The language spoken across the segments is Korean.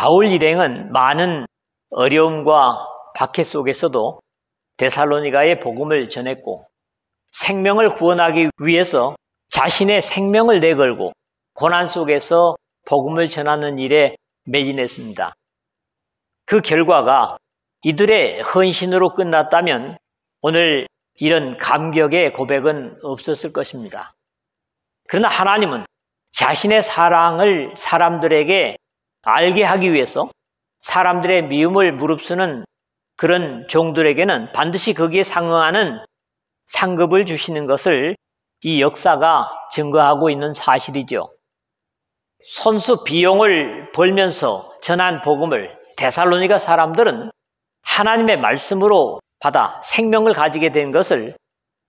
바울 일행은 많은 어려움과 박해 속에서도 데살로니가에 복음을 전했고 생명을 구원하기 위해서 자신의 생명을 내걸고 고난 속에서 복음을 전하는 일에 매진했습니다. 그 결과가 이들의 헌신으로 끝났다면 오늘 이런 감격의 고백은 없었을 것입니다. 그러나 하나님은 자신의 사랑을 사람들에게 알게 하기 위해서 사람들의 미움을 무릅쓰는 그런 종들에게는 반드시 거기에 상응하는 상급을 주시는 것을 이 역사가 증거하고 있는 사실이죠. 손수 비용을 벌면서 전한 복음을 데살로니가 사람들은 하나님의 말씀으로 받아 생명을 가지게 된 것을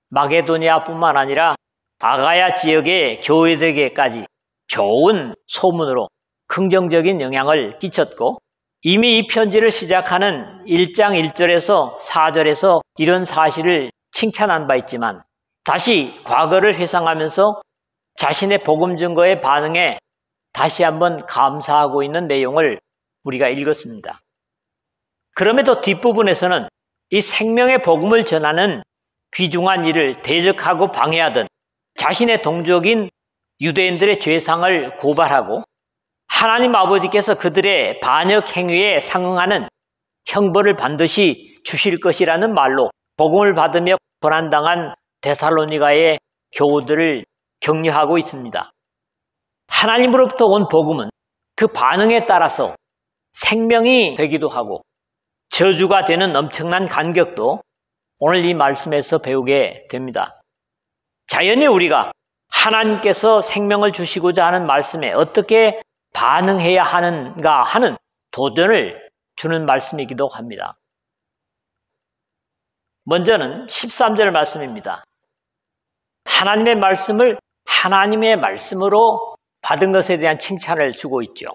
마게도니아뿐만 아니라 아가야 지역의 교회들에게까지 좋은 소문으로 긍정적인 영향을 끼쳤고 이미 이 편지를 시작하는 1장 1절에서 4절에서 이런 사실을 칭찬한 바 있지만 다시 과거를 회상하면서 자신의 복음 증거의 반응에 다시 한번 감사하고 있는 내용을 우리가 읽었습니다. 그럼에도 뒷부분에서는 이 생명의 복음을 전하는 귀중한 일을 대적하고 방해하던 자신의 동족인 유대인들의 죄상을 고발하고 하나님 아버지께서 그들의 반역 행위에 상응하는 형벌을 반드시 주실 것이라는 말로 복음을 받으며 고난당한 데살로니가의 교우들을 격려하고 있습니다. 하나님으로부터 온 복음은 그 반응에 따라서 생명이 되기도 하고 저주가 되는 엄청난 간격도 오늘 이 말씀에서 배우게 됩니다. 자연히 우리가 하나님께서 생명을 주시고자 하는 말씀에 어떻게 반응해야 하는가 하는 도전을 주는 말씀이기도 합니다. 먼저는 13절 말씀입니다. 하나님의 말씀을 하나님의 말씀으로 받은 것에 대한 칭찬을 주고 있죠.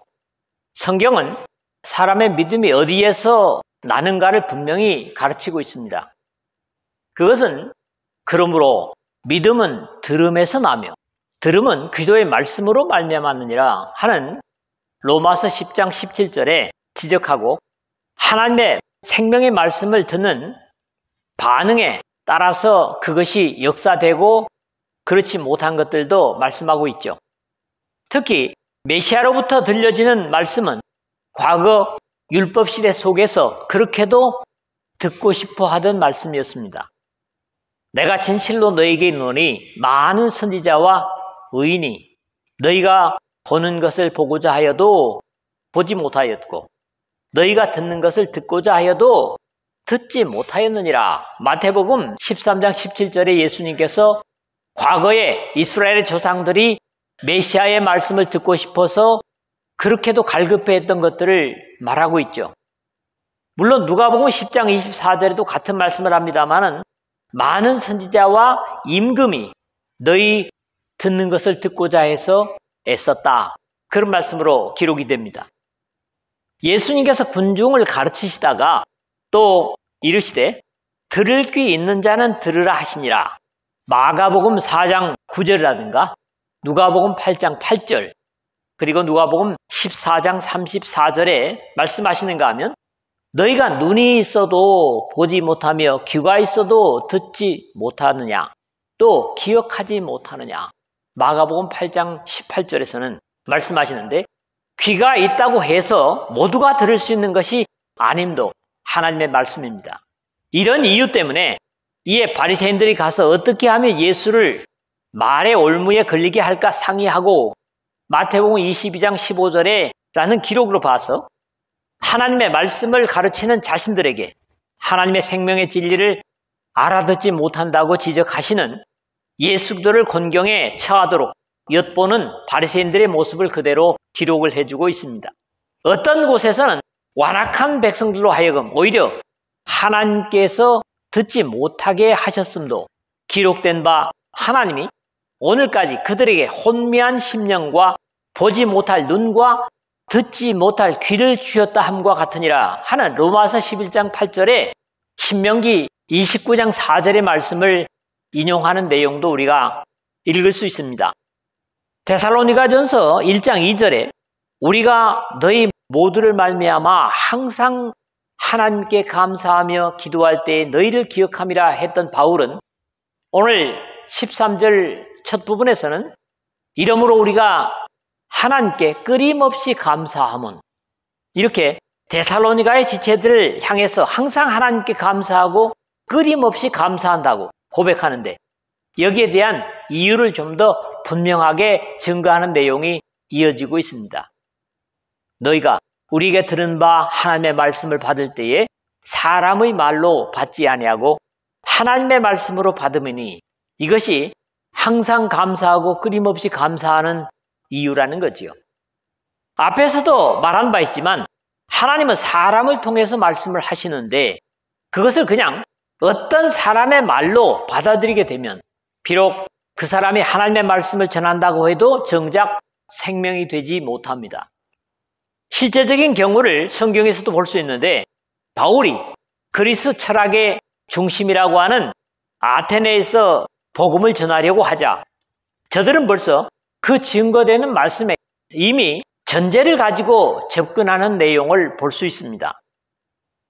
성경은 사람의 믿음이 어디에서 나는가를 분명히 가르치고 있습니다. 그것은 그러므로 믿음은 들음에서 나며 들음은 그리스도의 말씀으로 말미암았느니라 하는 로마서 10장 17절에 지적하고 하나님의 생명의 말씀을 듣는 반응에 따라서 그것이 역사되고 그렇지 못한 것들도 말씀하고 있죠. 특히 메시아로부터 들려지는 말씀은 과거 율법 시대 속에서 그렇게도 듣고 싶어 하던 말씀이었습니다. 내가 진실로 너에게 이르노니 많은 선지자와 의인이 너희가 보는 것을 보고자 하여도 보지 못하였고 너희가 듣는 것을 듣고자 하여도 듣지 못하였느니라. 마태복음 13장 17절에 예수님께서 과거에 이스라엘의 조상들이 메시아의 말씀을 듣고 싶어서 그렇게도 갈급해했던 것들을 말하고 있죠. 물론 누가복음 10장 24절에도 같은 말씀을 합니다마는 많은 선지자와 임금이 너희 듣는 것을 듣고자 해서 애썼다. 그런 말씀으로 기록이 됩니다. 예수님께서 군중을 가르치시다가 또 이르시되 들을 귀 있는 자는 들으라 하시니라. 마가복음 4장 9절이라든가 누가복음 8장 8절 그리고 누가복음 14장 34절에 말씀하시는가 하면 너희가 눈이 있어도 보지 못하며 귀가 있어도 듣지 못하느냐 또 기억하지 못하느냐. 마가복음 8장 18절에서는 말씀하시는데 귀가 있다고 해서 모두가 들을 수 있는 것이 아님도 하나님의 말씀입니다. 이런 이유 때문에 이에 바리새인들이 가서 어떻게 하면 예수를 말의 올무에 걸리게 할까 상의하고 마태복음 22장 15절에 라는 기록으로 봐서 하나님의 말씀을 가르치는 자신들에게 하나님의 생명의 진리를 알아듣지 못한다고 지적하시는 예수들을 곤경에 처하도록 엿보는 바리새인들의 모습을 그대로 기록을 해주고 있습니다. 어떤 곳에서는 완악한 백성들로 하여금 오히려 하나님께서 듣지 못하게 하셨음도 기록된 바 하나님이 오늘까지 그들에게 혼미한 심령과 보지 못할 눈과 듣지 못할 귀를 주셨다 함과 같으니라 하는 로마서 11장 8절에 신명기 29장 4절의 말씀을 인용하는 내용도 우리가 읽을 수 있습니다. 데살로니가전서 1장 2절에 우리가 너희 모두를 말미암아 항상 하나님께 감사하며 기도할 때에 너희를 기억함이라 했던 바울은 오늘 13절 첫 부분에서는 이러므로 우리가 하나님께 끊임없이 감사함은, 이렇게 데살로니가의 지체들을 향해서 항상 하나님께 감사하고 끊임없이 감사한다고 고백하는데, 여기에 대한 이유를 좀 더 분명하게 증거하는 내용이 이어지고 있습니다. 너희가 우리에게 들은 바 하나님의 말씀을 받을 때에 사람의 말로 받지 아니하고 하나님의 말씀으로 받음이니, 이것이 항상 감사하고 끊임없이 감사하는 이유라는 거지요. 앞에서도 말한 바 있지만 하나님은 사람을 통해서 말씀을 하시는데, 그것을 그냥 어떤 사람의 말로 받아들이게 되면 비록 그 사람이 하나님의 말씀을 전한다고 해도 정작 생명이 되지 못합니다. 실제적인 경우를 성경에서도 볼 수 있는데, 바울이 그리스 철학의 중심이라고 하는 아테네에서 복음을 전하려고 하자 저들은 벌써 그 증거되는 말씀에 이미 전제를 가지고 접근하는 내용을 볼 수 있습니다.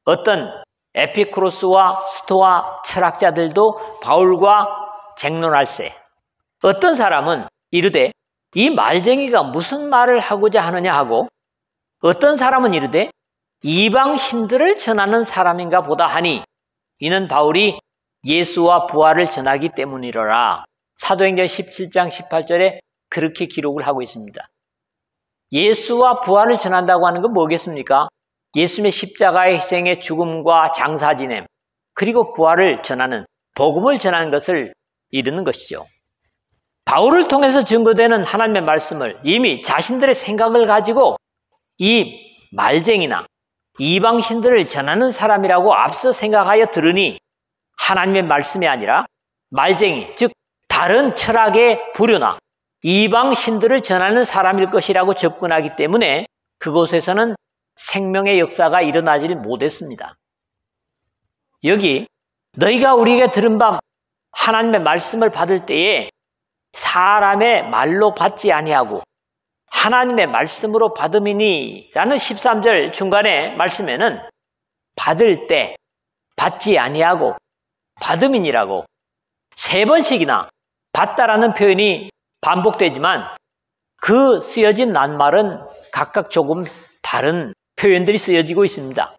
어떤 에피쿠로스와 스토아 철학자들도 바울과 쟁론할세, 어떤 사람은 이르되 이 말쟁이가 무슨 말을 하고자 하느냐 하고, 어떤 사람은 이르되 이방 신들을 전하는 사람인가 보다 하니, 이는 바울이 예수와 부활을 전하기 때문이로라. 사도행전 17장 18절에 그렇게 기록을 하고 있습니다. 예수와 부활을 전한다고 하는 건 뭐겠습니까? 예수님의 십자가의 희생의 죽음과 장사 지냄, 그리고 부활을 전하는, 복음을 전하는 것을 이루는 것이죠. 바울을 통해서 증거되는 하나님의 말씀을 이미 자신들의 생각을 가지고 이 말쟁이나 이방신들을 전하는 사람이라고 앞서 생각하여 들으니, 하나님의 말씀이 아니라 말쟁이, 즉 다른 철학의 부류나 이방신들을 전하는 사람일 것이라고 접근하기 때문에 그곳에서는 생명의 역사가 일어나질 못했습니다. 여기 너희가 우리에게 들은 바 하나님의 말씀을 받을 때에 사람의 말로 받지 아니하고 하나님의 말씀으로 받음이니 라는 13절 중간에 말씀에는 받을 때, 받지 아니하고 받음이니라고 3번씩이나 받다라는 표현이 반복되지만 그 쓰여진 낱말은 각각 조금 다른 표현들이 쓰여지고 있습니다.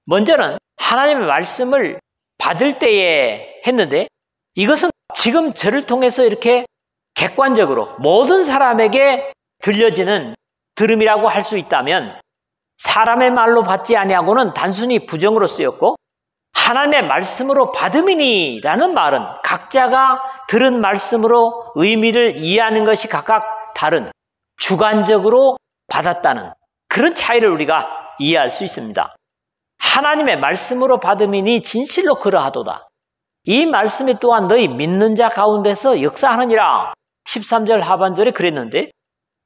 먼저는 하나님의 말씀을 받을 때에 했는데, 이것은 지금 저를 통해서 이렇게 객관적으로 모든 사람에게 들려지는 들음이라고 할 수 있다면, 사람의 말로 받지 아니하고는 단순히 부정으로 쓰였고, 하나님의 말씀으로 받음이니 라는 말은 각자가 들은 말씀으로 의미를 이해하는 것이 각각 다른, 주관적으로 받았다는 그런 차이를 우리가 이해할 수 있습니다. 하나님의 말씀으로 받음이니 진실로 그러하도다. 이 말씀이 또한 너희 믿는 자 가운데서 역사하느니라. 13절 하반절에 그랬는데,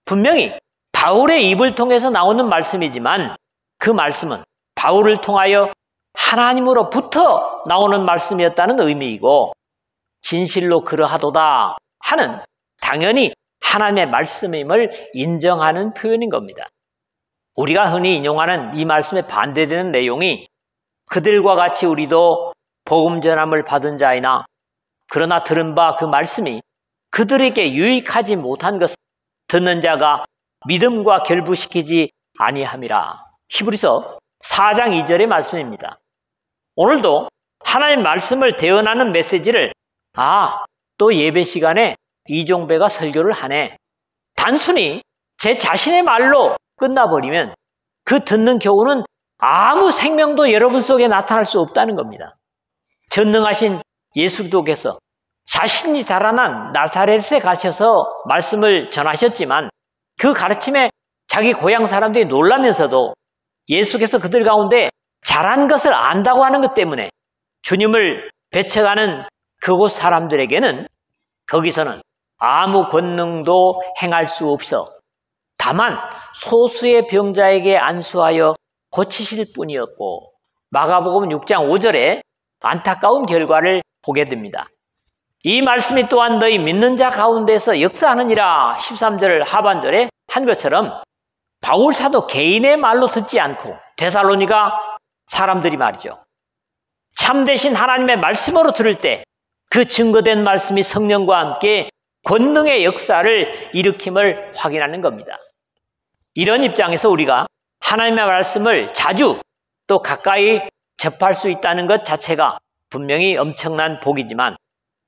분명히 바울의 입을 통해서 나오는 말씀이지만 그 말씀은 바울을 통하여 하나님으로부터 나오는 말씀이었다는 의미이고, 진실로 그러하도다 하는 당연히 하나님의 말씀임을 인정하는 표현인 겁니다. 우리가 흔히 인용하는 이 말씀에 반대되는 내용이 그들과 같이 우리도 복음 전함을 받은 자이나 그러나 들은 바 그 말씀이 그들에게 유익하지 못한 것을 듣는 자가 믿음과 결부시키지 아니함이라. 히브리서 4장 2절의 말씀입니다. 오늘도 하나님 말씀을 대언하는 메시지를 또 예배 시간에 이종배가 설교를 하네, 단순히 제 자신의 말로 끝나버리면 그 듣는 교훈은 아무 생명도 여러분 속에 나타날 수 없다는 겁니다. 전능하신 예수께서 자신이 자라난 나사렛에 가셔서 말씀을 전하셨지만 그 가르침에 자기 고향 사람들이 놀라면서도 예수께서 그들 가운데 자란 것을 안다고 하는 것 때문에 주님을 배척하는 그곳 사람들에게는 거기서는 아무 권능도 행할 수 없어 다만 소수의 병자에게 안수하여 고치실 뿐이었고, 마가복음 6장 5절에 안타까운 결과를 보게 됩니다. 이 말씀이 또한 너희 믿는 자 가운데서 역사하느니라 13절 하반절에 한 것처럼 바울 사도 개인의 말로 듣지 않고 데살로니가 사람들이 말이죠. 참되신 하나님의 말씀으로 들을 때 그 증거된 말씀이 성령과 함께 권능의 역사를 일으킴을 확인하는 겁니다. 이런 입장에서 우리가 하나님의 말씀을 자주 또 가까이 접할 수 있다는 것 자체가 분명히 엄청난 복이지만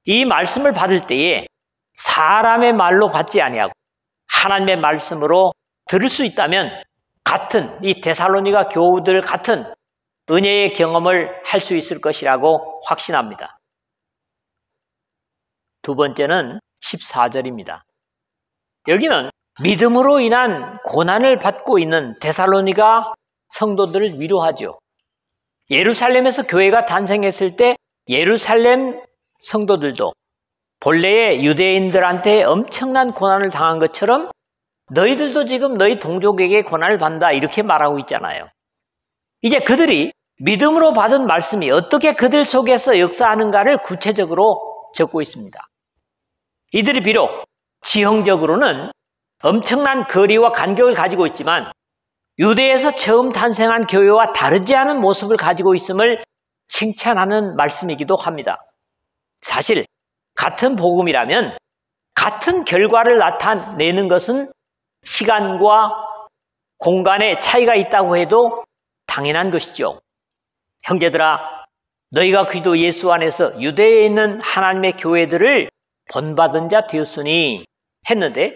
이 말씀을 받을 때에 사람의 말로 받지 아니하고 하나님의 말씀으로 들을 수 있다면 같은 이 데살로니가 교우들 같은 은혜의 경험을 할 수 있을 것이라고 확신합니다. 두 번째는 14절입니다. 여기는 믿음으로 인한 고난을 받고 있는 데살로니가 성도들을 위로하죠. 예루살렘에서 교회가 탄생했을 때 예루살렘 성도들도 본래의 유대인들한테 엄청난 고난을 당한 것처럼 너희들도 지금 너희 동족에게 고난을 받는다 이렇게 말하고 있잖아요. 이제 그들이 믿음으로 받은 말씀이 어떻게 그들 속에서 역사하는가를 구체적으로 적고 있습니다. 이들이 비록 지형적으로는 엄청난 거리와 간격을 가지고 있지만 유대에서 처음 탄생한 교회와 다르지 않은 모습을 가지고 있음을 칭찬하는 말씀이기도 합니다. 사실 같은 복음이라면 같은 결과를 나타내는 것은 시간과 공간의 차이가 있다고 해도 당연한 것이죠. 형제들아, 너희가 그리스도 예수 안에서 유대에 있는 하나님의 교회들을 본받은 자 되었으니 했는데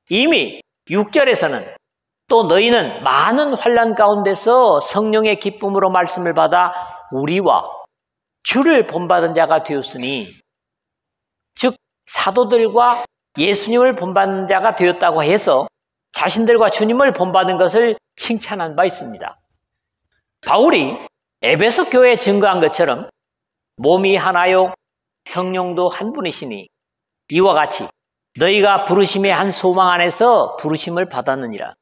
이미 6절에서는 또 너희는 많은 환난 가운데서 성령의 기쁨으로 말씀을 받아 우리와 주를 본받은 자가 되었으니, 즉 사도들과 예수님을 본받는 자가 되었다고 해서 자신들과 주님을 본받은 것을 칭찬한 바 있습니다. 바울이 에베소 교회에 증거한 것처럼 몸이 하나요 성령도 한 분이시니 이와 같이 너희가 부르심의 한 소망 안에서 부르심을 받았느니라.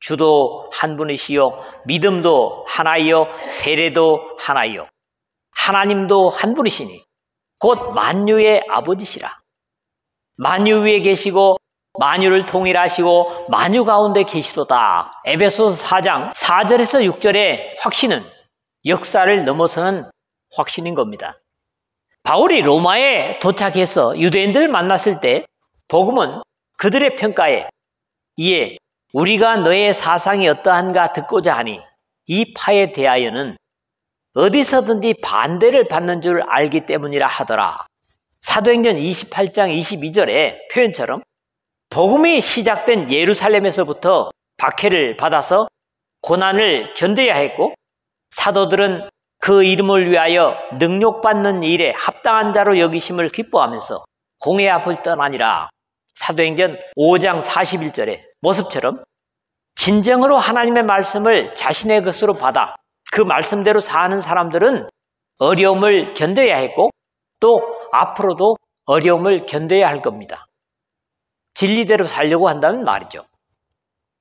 주도 한 분이시요 믿음도 하나이요 세례도 하나이요 하나님도 한 분이시니 곧 만유의 아버지시라. 만유 위에 계시고 만유를 통일하시고 만유 가운데 계시도다. 에베소서 4장 4절에서 6절의 확신은 역사를 넘어서는 확신인 겁니다. 바울이 로마에 도착해서 유대인들을 만났을 때 복음은 그들의 평가에 이에 우리가 너의 사상이 어떠한가 듣고자 하니 이 파에 대하여는 어디서든지 반대를 받는 줄 알기 때문이라 하더라. 사도행전 28장 22절의 표현처럼 복음이 시작된 예루살렘에서부터 박해를 받아서 고난을 견뎌야 했고 사도들은 그 이름을 위하여 능욕받는 일에 합당한 자로 여기심을 기뻐하면서 공회 앞을 떠나니라. 사도행전 5장 41절의 모습처럼 진정으로 하나님의 말씀을 자신의 것으로 받아 그 말씀대로 사는 사람들은 어려움을 견뎌야 했고 또 앞으로도 어려움을 견뎌야 할 겁니다. 진리대로 살려고 한다는 말이죠.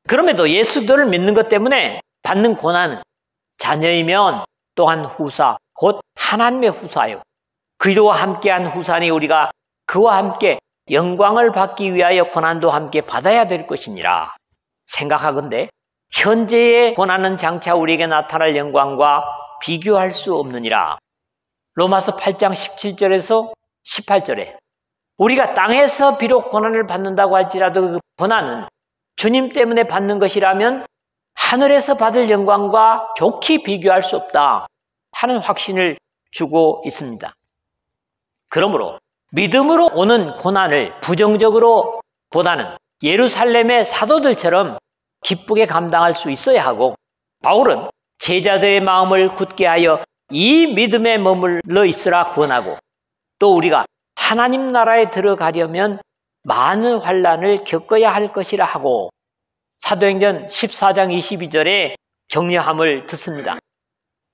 그럼에도 예수들을 믿는 것 때문에 받는 고난은 자녀이면 또한 후사, 곧 하나님의 후사요. 그리스도와 함께한 후사니 우리가 그와 함께 영광을 받기 위하여 고난도 함께 받아야 될 것이니라. 생각하건대 현재의 고난은 장차 우리에게 나타날 영광과 비교할 수 없느니라. 로마서 8장 17절에서 18절에 우리가 땅에서 비록 고난을 받는다고 할지라도 그 고난은 주님 때문에 받는 것이라면 하늘에서 받을 영광과 좋게 비교할 수 없다 하는 확신을 주고 있습니다. 그러므로 믿음으로 오는 고난을 부정적으로 보다는 예루살렘의 사도들처럼 기쁘게 감당할 수 있어야 하고 바울은 제자들의 마음을 굳게 하여 이 믿음에 머물러 있으라 권하고 또 우리가 하나님 나라에 들어가려면 많은 환난을 겪어야 할 것이라 하고 사도행전 14장 22절에 격려함을 듣습니다.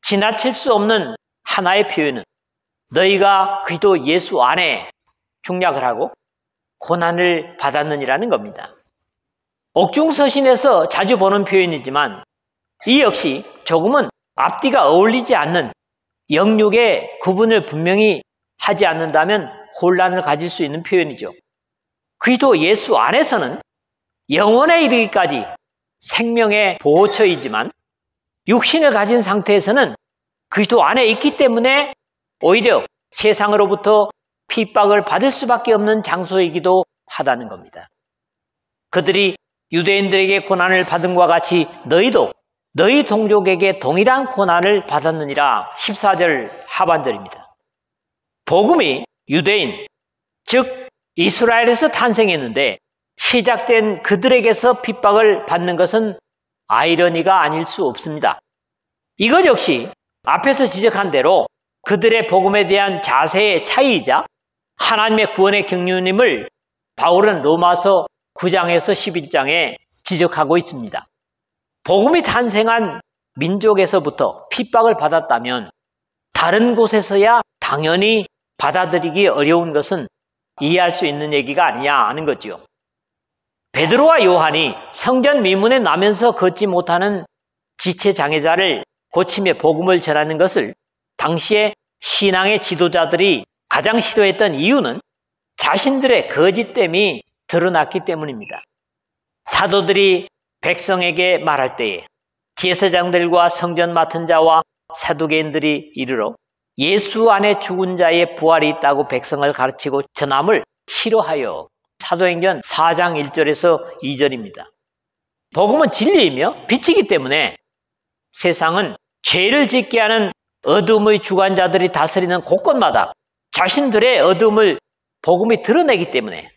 지나칠 수 없는 하나의 표현은 너희가 그리스도 예수 안에 중략을 하고 고난을 받았느니라는 겁니다. 옥중서신에서 자주 보는 표현이지만 이 역시 조금은 앞뒤가 어울리지 않는 영육의 구분을 분명히 하지 않는다면 혼란을 가질 수 있는 표현이죠. 그리스도 예수 안에서는 영원에 이르기까지 생명의 보호처이지만 육신을 가진 상태에서는 그리스도 안에 있기 때문에 오히려 세상으로부터 핍박을 받을 수밖에 없는 장소이기도 하다는 겁니다. 그들이 유대인들에게 고난을 받은과 같이 너희도 너희 동족에게 동일한 고난을 받았느니라. 14절 하반절입니다. 복음이 유대인, 즉 이스라엘에서 탄생했는데 시작된 그들에게서 핍박을 받는 것은 아이러니가 아닐 수 없습니다. 이것 역시 앞에서 지적한 대로 그들의 복음에 대한 자세의 차이이자 하나님의 구원의 경륜임을 바울은 로마서 9장에서 11장에 지적하고 있습니다. 복음이 탄생한 민족에서부터 핍박을 받았다면 다른 곳에서야 당연히 받아들이기 어려운 것은 이해할 수 있는 얘기가 아니냐 하는 거죠. 베드로와 요한이 성전 미문에 나면서 걷지 못하는 지체장애자를 고치며 복음을 전하는 것을 당시의 신앙의 지도자들이 가장 싫어했던 이유는 자신들의 거짓됨이 드러났기 때문입니다. 사도들이 백성에게 말할 때에 제사장들과 성전 맡은 자와 사두개인들이 이르러 예수 안에 죽은 자의 부활이 있다고 백성을 가르치고 전함을 싫어하여 사도행전 4장 1절에서 2절입니다. 복음은 진리이며 빛이기 때문에 세상은 죄를 짓게 하는 어둠의 주관자들이 다스리는 곳곳마다 자신들의 어둠을 복음이 드러내기 때문에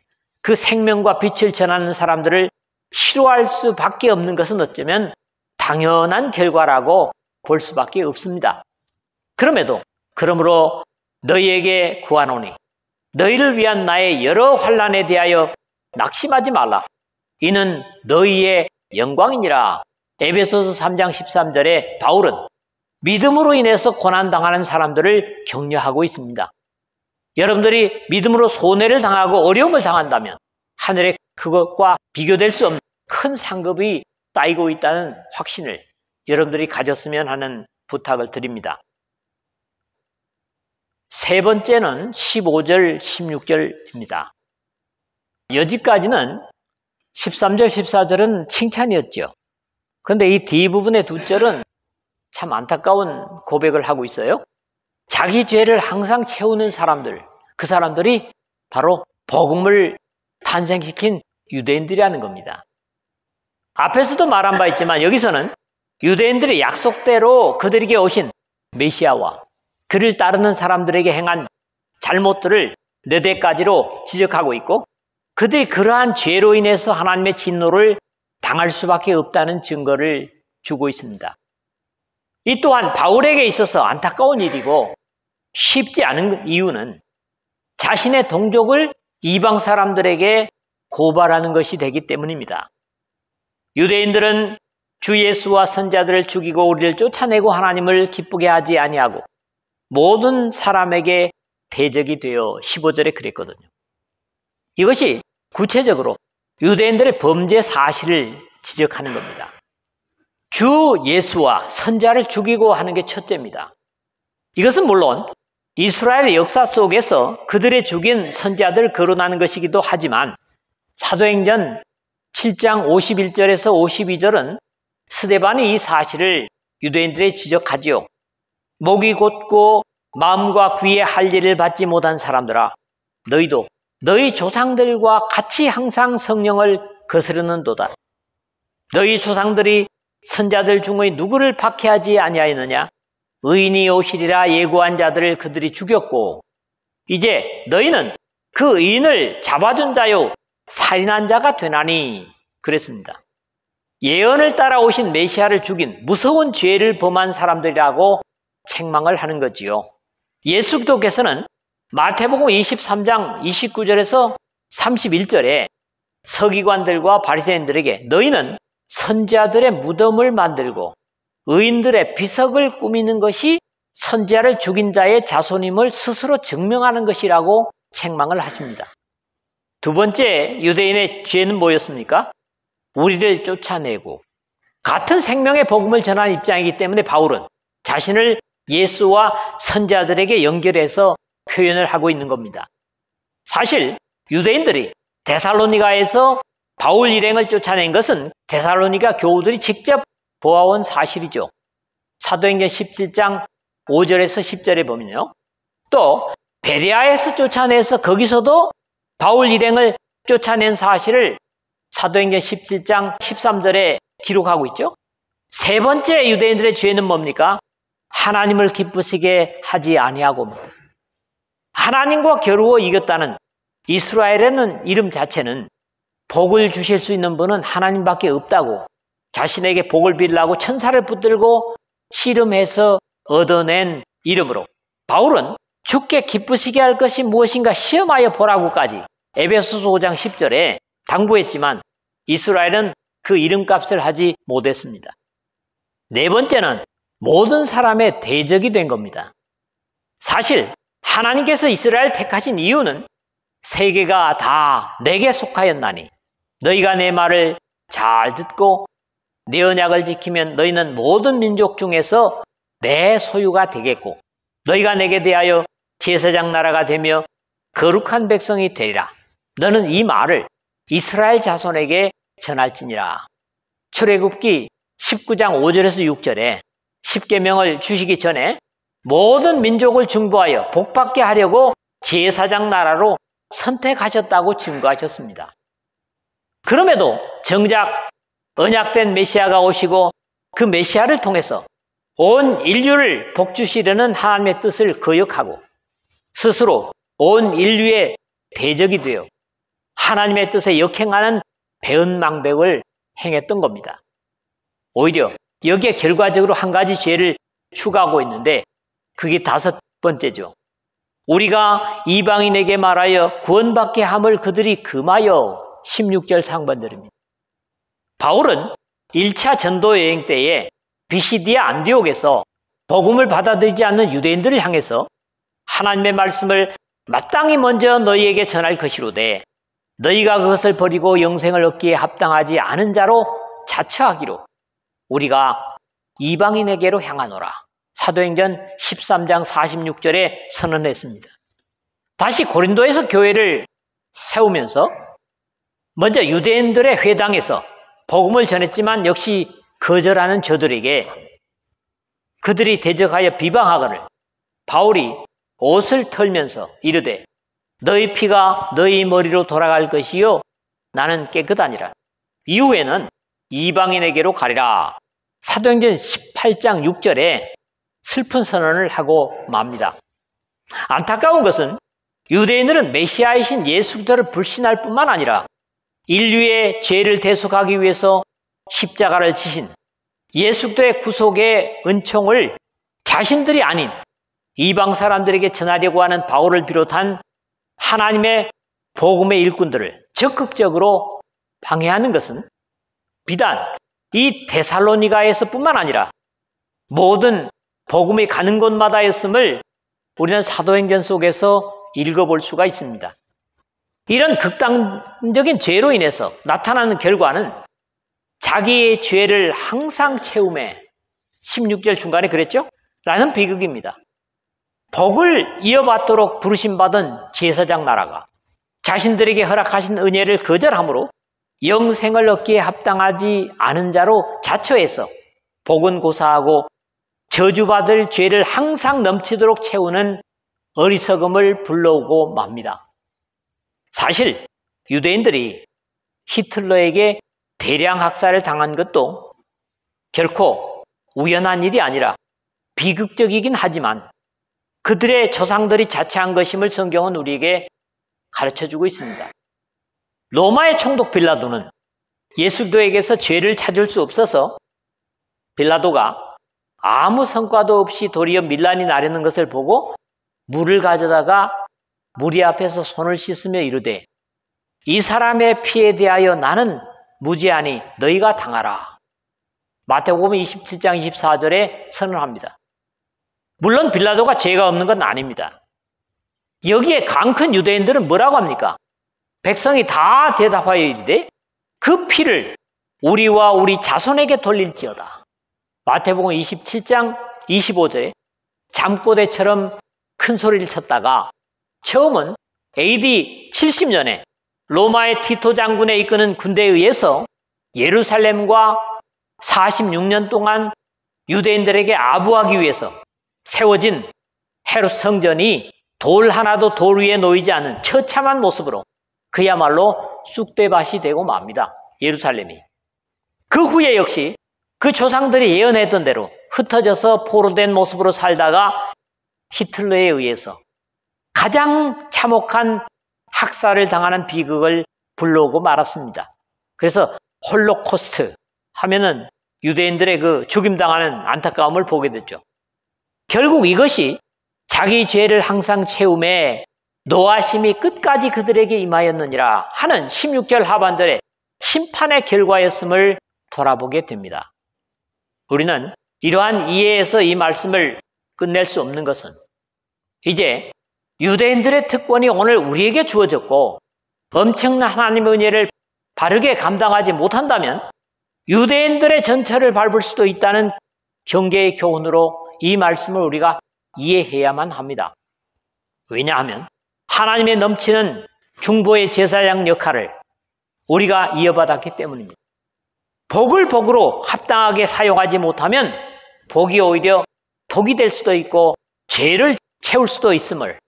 그 생명과 빛을 전하는 사람들을 싫어할 수밖에 없는 것은 어쩌면 당연한 결과라고 볼 수밖에 없습니다. 그러므로 너희에게 구하노니 너희를 위한 나의 여러 환난에 대하여 낙심하지 말라. 이는 너희의 영광이니라. 에베소서 3장 13절에 바울은 믿음으로 인해서 고난당하는 사람들을 격려하고 있습니다. 여러분들이 믿음으로 손해를 당하고 어려움을 당한다면 하늘에 그것과 비교될 수 없는 큰 상급이 쌓이고 있다는 확신을 여러분들이 가졌으면 하는 부탁을 드립니다. 세 번째는 15절, 16절입니다. 여기까지는 13절, 14절은 칭찬이었죠. 그런데 이 뒷부분의 두 절은 참 안타까운 고백을 하고 있어요. 자기 죄를 항상 채우는 사람들, 그 사람들이 바로 복음을 탄생시킨 유대인들이라는 겁니다. 앞에서도 말한 바 있지만 여기서는 유대인들의 약속대로 그들에게 오신 메시아와 그를 따르는 사람들에게 행한 잘못들을 4대까지로 지적하고 있고 그들이 그러한 죄로 인해서 하나님의 진노를 당할 수밖에 없다는 증거를 주고 있습니다. 이 또한 바울에게 있어서 안타까운 일이고 쉽지 않은 이유는 자신의 동족을 이방 사람들에게 고발하는 것이 되기 때문입니다. 유대인들은 주 예수와 선자들을 죽이고 우리를 쫓아내고 하나님을 기쁘게 하지 아니하고 모든 사람에게 대적이 되어 15절에 그랬거든요. 이것이 구체적으로 유대인들의 범죄 사실을 지적하는 겁니다. 주 예수와 선자를 죽이고 하는 게 첫째입니다. 이것은 물론 이스라엘의 역사 속에서 그들의 죽인 선자들 거론하는 것이기도 하지만 사도행전 7장 51절에서 52절은 스데반이 이 사실을 유대인들에 지적하지요. 목이 곧고 마음과 귀에 할 일을 받지 못한 사람들아, 너희도 너희 조상들과 같이 항상 성령을 거스르는도다. 너희 조상들이 선자들 중의 누구를 박해하지 아니하였느냐? 의인이 오시리라 예고한 자들을 그들이 죽였고 이제 너희는 그 의인을 잡아준 자요 살인한 자가 되나니 그랬습니다. 예언을 따라 오신 메시아를 죽인 무서운 죄를 범한 사람들이라고 책망을 하는 거지요. 예수 그리스도께서는 마태복음 23장 29절에서 31절에 서기관들과 바리새인들에게 너희는 선지자들의 무덤을 만들고 의인들의 비석을 꾸미는 것이 선지자를 죽인 자의 자손임을 스스로 증명하는 것이라고 책망을 하십니다. 두 번째 유대인의 죄는 뭐였습니까? 우리를 쫓아내고 같은 생명의 복음을 전하는 입장이기 때문에 바울은 자신을 예수와 선지자들에게 연결해서 표현을 하고 있는 겁니다. 사실 유대인들이 데살로니가에서 바울 일행을 쫓아낸 것은 데살로니가 교우들이 직접 보아온 사실이죠. 사도행전 17장 5절에서 10절에 보면요. 또 베레아에서 쫓아내서 거기서도 바울 일행을 쫓아낸 사실을 사도행전 17장 13절에 기록하고 있죠. 세 번째 유대인들의 죄는 뭡니까? 하나님을 기쁘시게 하지 아니하고 하나님과 겨루어 이겼다는 이스라엘이라는 이름 자체는 복을 주실 수 있는 분은 하나님밖에 없다고 자신에게 복을 빌라고 천사를 붙들고 씨름해서 얻어낸 이름으로 바울은 주께 기쁘시게 할 것이 무엇인가 시험하여 보라고까지 에베소서 5장 10절에 당부했지만 이스라엘은 그 이름값을 하지 못했습니다. 네 번째는 모든 사람의 대적이 된 겁니다. 사실 하나님께서 이스라엘 택하신 이유는 세계가 다 내게 속하였나니 너희가 내 말을 잘 듣고 내 언약을 지키면 너희는 모든 민족 중에서 내 소유가 되겠고 너희가 내게 대하여 제사장 나라가 되며 거룩한 백성이 되리라. 너는 이 말을 이스라엘 자손에게 전할지니라. 출애굽기 19장 5절에서 6절에 십계명을 주시기 전에 모든 민족을 중보하여 복받게 하려고 제사장 나라로 선택하셨다고 증거하셨습니다. 그럼에도 정작 언약된 메시아가 오시고 그 메시아를 통해서 온 인류를 복주시려는 하나님의 뜻을 거역하고 스스로 온 인류의 대적이 되어 하나님의 뜻에 역행하는 배은망덕을 행했던 겁니다. 오히려 여기에 결과적으로 한 가지 죄를 추가하고 있는데 그게 다섯 번째죠. 우리가 이방인에게 말하여 구원받게 함을 그들이 금하여 16절 상반절입니다. 바울은 1차 전도 여행 때에 비시디아 안디옥에서 복음을 받아들이지 않는 유대인들을 향해서 하나님의 말씀을 마땅히 먼저 너희에게 전할 것이로되 너희가 그것을 버리고 영생을 얻기에 합당하지 않은 자로 자처하기로 우리가 이방인에게로 향하노라. 사도행전 13장 46절에 선언했습니다. 다시 고린도에서 교회를 세우면서 먼저 유대인들의 회당에서 복음을 전했지만 역시 거절하는 저들에게 그들이 대적하여 비방하거늘 바울이 옷을 털면서 이르되 너희 피가 너희 머리로 돌아갈 것이요 나는 깨끗하니라. 이후에는 이방인에게로 가리라. 사도행전 18장 6절에 슬픈 선언을 하고 맙니다. 안타까운 것은 유대인들은 메시아이신 예수 그리스도를 불신할 뿐만 아니라 인류의 죄를 대속하기 위해서 십자가를 지신 예수 그리스도의 구속의 은총을 자신들이 아닌 이방 사람들에게 전하려고 하는 바울을 비롯한 하나님의 복음의 일꾼들을 적극적으로 방해하는 것은 비단 이 데살로니가에서뿐만 아니라 모든 복음이 가는 곳마다였음을 우리는 사도행전 속에서 읽어볼 수가 있습니다. 이런 극단적인 죄로 인해서 나타나는 결과는 자기의 죄를 항상 채우매 16절 중간에 그랬죠? 라는 비극입니다. 복을 이어받도록 부르심받은 제사장 나라가 자신들에게 허락하신 은혜를 거절함으로 영생을 얻기에 합당하지 않은 자로 자처해서 복은 고사하고 저주받을 죄를 항상 넘치도록 채우는 어리석음을 불러오고 맙니다. 사실 유대인들이 히틀러에게 대량 학살을 당한 것도 결코 우연한 일이 아니라 비극적이긴 하지만 그들의 조상들이 자처한 것임을 성경은 우리에게 가르쳐주고 있습니다. 로마의 총독 빌라도는 예수 그리스도에게서 죄를 찾을 수 없어서 빌라도가 아무 성과도 없이 도리어 밀란이 나려는 것을 보고 물을 가져다가 무리 앞에서 손을 씻으며 이르되 이 사람의 피에 대하여 나는 무죄하니 너희가 당하라. 마태복음 27장 24절에 선언합니다. 물론 빌라도가 죄가 없는 건 아닙니다. 여기에 강큰 유대인들은 뭐라고 합니까? 백성이 다 대답하여 이르되 그 피를 우리와 우리 자손에게 돌릴지어다. 마태복음 27장 25절에 잠꼬대처럼 큰 소리를 쳤다가 처음은 AD 70년에 로마의 티토 장군에 이끄는 군대에 의해서 예루살렘과 46년 동안 유대인들에게 아부하기 위해서 세워진 헤롯 성전이 돌 하나도 돌 위에 놓이지 않은 처참한 모습으로 그야말로 쑥대밭이 되고 맙니다. 예루살렘이. 그 후에 역시 그 조상들이 예언했던 대로 흩어져서 포로된 모습으로 살다가 히틀러에 의해서 가장 참혹한 학살을 당하는 비극을 불러오고 말았습니다. 그래서 홀로코스트 하면은 유대인들의 그 죽임당하는 안타까움을 보게 됐죠. 결국 이것이 자기 죄를 항상 채움에 노하심이 끝까지 그들에게 임하였느니라 하는 16절 하반절의 심판의 결과였음을 돌아보게 됩니다. 우리는 이러한 이해에서 이 말씀을 끝낼 수 없는 것은 이제 유대인들의 특권이 오늘 우리에게 주어졌고 엄청난 하나님의 은혜를 바르게 감당하지 못한다면 유대인들의 전철을 밟을 수도 있다는 경계의 교훈으로 이 말씀을 우리가 이해해야만 합니다. 왜냐하면 하나님의 넘치는 중보의 제사장 역할을 우리가 이어받았기 때문입니다. 복을 복으로 합당하게 사용하지 못하면 복이 오히려 독이 될 수도 있고 죄를 채울 수도 있음을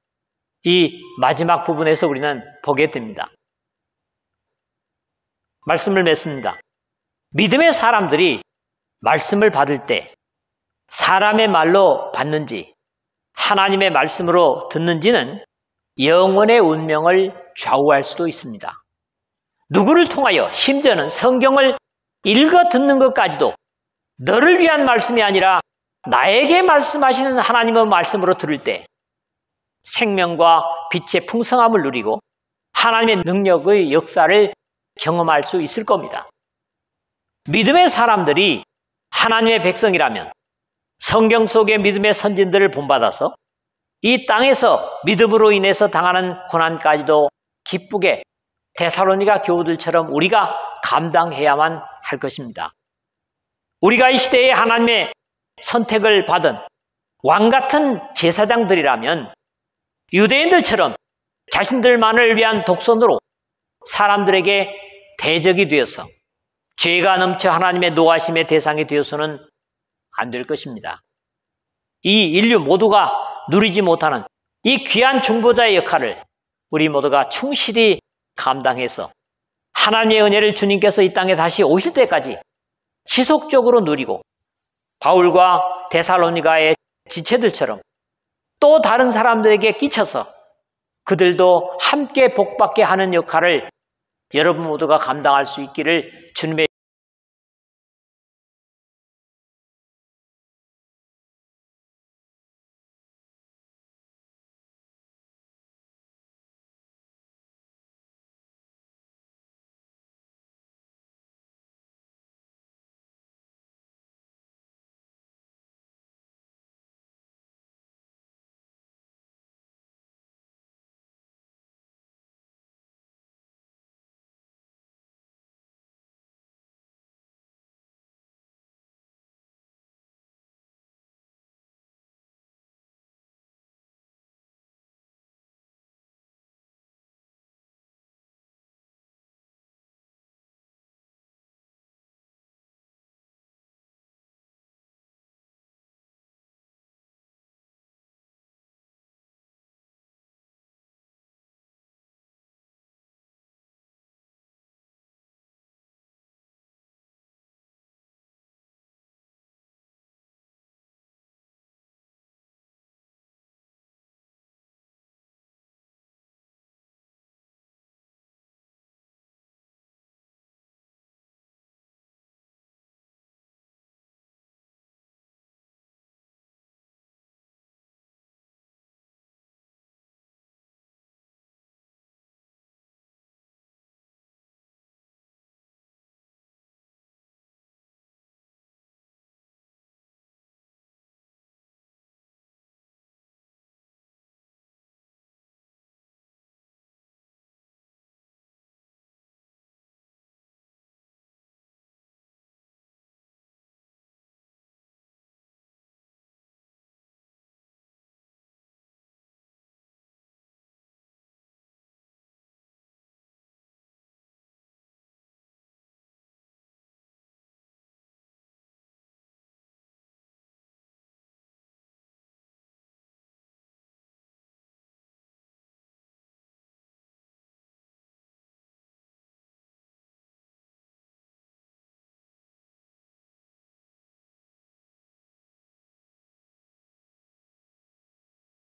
이 마지막 부분에서 우리는 보게 됩니다. 말씀을 맺습니다. 믿음의 사람들이 말씀을 받을 때 사람의 말로 받는지 하나님의 말씀으로 듣는지는 영혼의 운명을 좌우할 수도 있습니다. 누구를 통하여 심지어는 성경을 읽어 듣는 것까지도 너를 위한 말씀이 아니라 나에게 말씀하시는 하나님의 말씀으로 들을 때 생명과 빛의 풍성함을 누리고 하나님의 능력의 역사를 경험할 수 있을 겁니다. 믿음의 사람들이 하나님의 백성이라면 성경 속의 믿음의 선진들을 본받아서 이 땅에서 믿음으로 인해서 당하는 고난까지도 기쁘게 데살로니가 교우들처럼 우리가 감당해야만 할 것입니다. 우리가 이 시대에 하나님의 선택을 받은 왕같은 제사장들이라면 유대인들처럼 자신들만을 위한 독선으로 사람들에게 대적이 되어서 죄가 넘쳐 하나님의 노하심의 대상이 되어서는 안 될 것입니다. 이 인류 모두가 누리지 못하는 이 귀한 중보자의 역할을 우리 모두가 충실히 감당해서 하나님의 은혜를 주님께서 이 땅에 다시 오실 때까지 지속적으로 누리고 바울과 데살로니가의 지체들처럼 또 다른 사람들에게 끼쳐서 그들도 함께 복받게 하는 역할을 여러분 모두가 감당할 수 있기를 주님의